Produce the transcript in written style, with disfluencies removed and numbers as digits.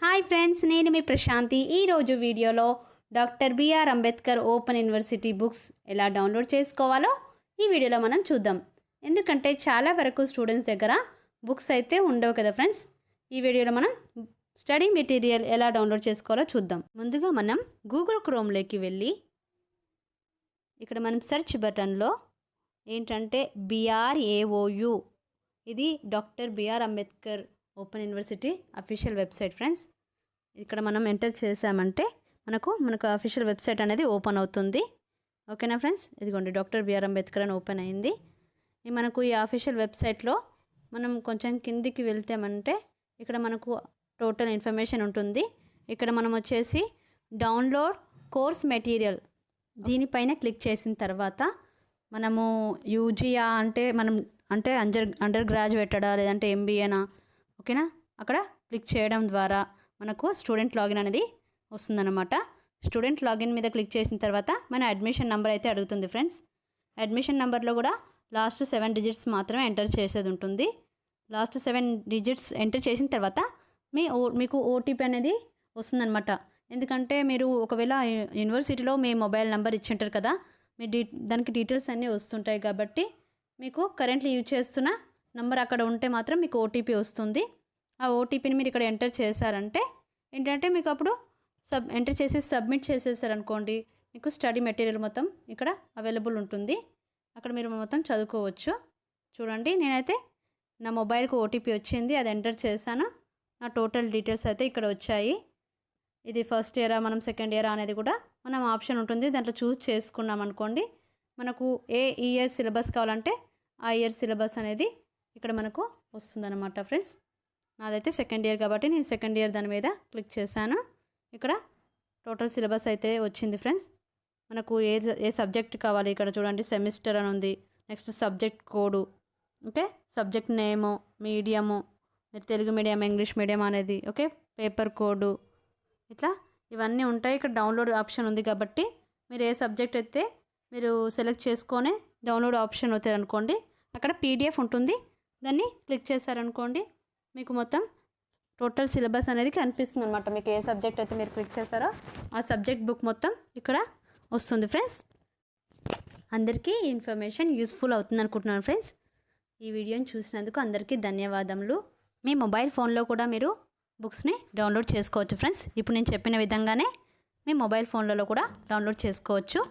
Hi friends, నేను మీ ప్రశాంతి. ఈరోజు వీడియోలో doctor BR Ambedkar Open University books ఎలా డౌన్లోడ్ చేసుకోవాలో ఈ వీడియోలో మనం చూద్దాం. ఎందుకంటే చాలా వరకు స్టూడెంట్స్ దగ్గర బుక్స్ అయితే ఉండవు కదా ఫ్రెండ్స్. ఈ వీడియోలో మనం స్టడీ మెటీరియల్ ఎలా డౌన్లోడ్ చేసుకోవాలో చూద్దాం. ముందుగా మనం గూగుల్ క్రోమ్లోకి వెళ్ళి ఇక్కడ మనం సెర్చ్ బటన్లో ఏంటంటే BRAOU, ఇది doctor BR Ambedkar Open University official website friends. ఇక్కడ మనం ఎంటర్ చేసామంటే మనకు అఫీషియల్ వెబ్సైట్ అనేది ఓపెన్ అవుతుంది. ఓకేనా ఫ్రెండ్స్, ఇదిగోండి డాక్టర్ బిఆర్ అంబేద్కర్ అని ఓపెన్ అయింది. మనకు ఈ అఫీషియల్ వెబ్సైట్లో మనం కొంచెం కిందికి వెళ్తామంటే ఇక్కడ మనకు టోటల్ ఇన్ఫర్మేషన్ ఉంటుంది. ఇక్కడ మనం వచ్చేసి డౌన్లోడ్ కోర్స్ మెటీరియల్ దీనిపైన క్లిక్ చేసిన తర్వాత మనము యూజీయా అంటే అండర్ గ్రాడ్యుయేటడా లేదంటే MBAనా, ఓకేనా, అక్కడ క్లిక్ చేయడం ద్వారా మనకు స్టూడెంట్ లాగిన్ అనేది వస్తుందన్నమాట. స్టూడెంట్ లాగిన్ మీద క్లిక్ చేసిన తర్వాత మన అడ్మిషన్ నెంబర్ అయితే అడుగుతుంది ఫ్రెండ్స్. అడ్మిషన్ నెంబర్లో కూడా లాస్ట్ 7 డిజిట్స్ మాత్రమే ఎంటర్ చేసేది ఉంటుంది. లాస్ట్ 7 డిజిట్స్ ఎంటర్ చేసిన తర్వాత మీకు OTP అనేది వస్తుందన్నమాట. ఎందుకంటే మీరు ఒకవేళ యూనివర్సిటీలో మీ మొబైల్ నెంబర్ ఇచ్చింటారు కదా, దానికి డీటెయిల్స్ అన్నీ వస్తుంటాయి. కాబట్టి మీకు కరెంట్లీ యూజ్ చేస్తున్న నెంబర్ అక్కడ ఉంటే మాత్రం మీకు OTP వస్తుంది. ఆ OTPని మీరు ఇక్కడ ఎంటర్ చేశారంటే ఏంటంటే మీకు అప్పుడు ఎంటర్ చేసి సబ్మిట్ చేసేసారనుకోండి, మీకు స్టడీ మెటీరియల్ మొత్తం ఇక్కడ అవైలబుల్ ఉంటుంది. అక్కడ మీరు మొత్తం చదువుకోవచ్చు. చూడండి, నేనైతే నా మొబైల్కి OTP వచ్చింది, అది ఎంటర్ చేశాను. నా టోటల్ డీటెయిల్స్ అయితే ఇక్కడ వచ్చాయి. ఇది ఫస్ట్ ఇయరా మనం సెకండ్ ఇయరా అనేది కూడా మనం ఆప్షన్ ఉంటుంది. దాంట్లో చూస్ చేసుకున్నాం అనుకోండి, మనకు ఏ ఇయర్ సిలబస్ కావాలంటే ఆ ఇయర్ సిలబస్ అనేది ఇక్కడ మనకు వస్తుందన్నమాట ఫ్రెండ్స్. నాదైతే సెకండ్ ఇయర్ కాబట్టి నేను సెకండ్ ఇయర్ దాని మీద క్లిక్ చేశాను. ఇక్కడ టోటల్ సిలబస్ అయితే వచ్చింది ఫ్రెండ్స్. మనకు ఏ సబ్జెక్ట్ కావాలి ఇక్కడ చూడండి, సెమిస్టర్ అని ఉంది. Next subject code, okay, subject name, medium, Telugu medium, English medium అనేది, ఓకే, పేపర్ కోడు, ఇట్లా ఇవన్నీ ఉంటాయి. ఇక్కడ డౌన్లోడ్ ఆప్షన్ ఉంది కాబట్టి మీరు ఏ సబ్జెక్ట్ అయితే మీరు సెలెక్ట్ చేసుకొని డౌన్లోడ్ ఆప్షన్ అవుతారు అనుకోండి, అక్కడ PDF ఉంటుంది. దాన్ని క్లిక్ చేశారనుకోండి, మీకు మొత్తం టోటల్ సిలబస్ అనేది కనిపిస్తుంది అనమాట. మీకు ఏ సబ్జెక్ట్ అయితే మీరు క్లిక్ చేశారో ఆ సబ్జెక్ట్ బుక్ మొత్తం ఇక్కడ వస్తుంది ఫ్రెండ్స్. అందరికీ ఇన్ఫర్మేషన్ యూస్ఫుల్ అవుతుంది అనుకుంటున్నాను ఫ్రెండ్స్. ఈ వీడియోని చూసినందుకు అందరికీ ధన్యవాదములు. మీ మొబైల్ ఫోన్లో కూడా మీరు బుక్స్ని డౌన్లోడ్ చేసుకోవచ్చు ఫ్రెండ్స్. ఇప్పుడు నేను చెప్పిన విధంగానే మీ మొబైల్ ఫోన్లలో కూడా డౌన్లోడ్ చేసుకోవచ్చు.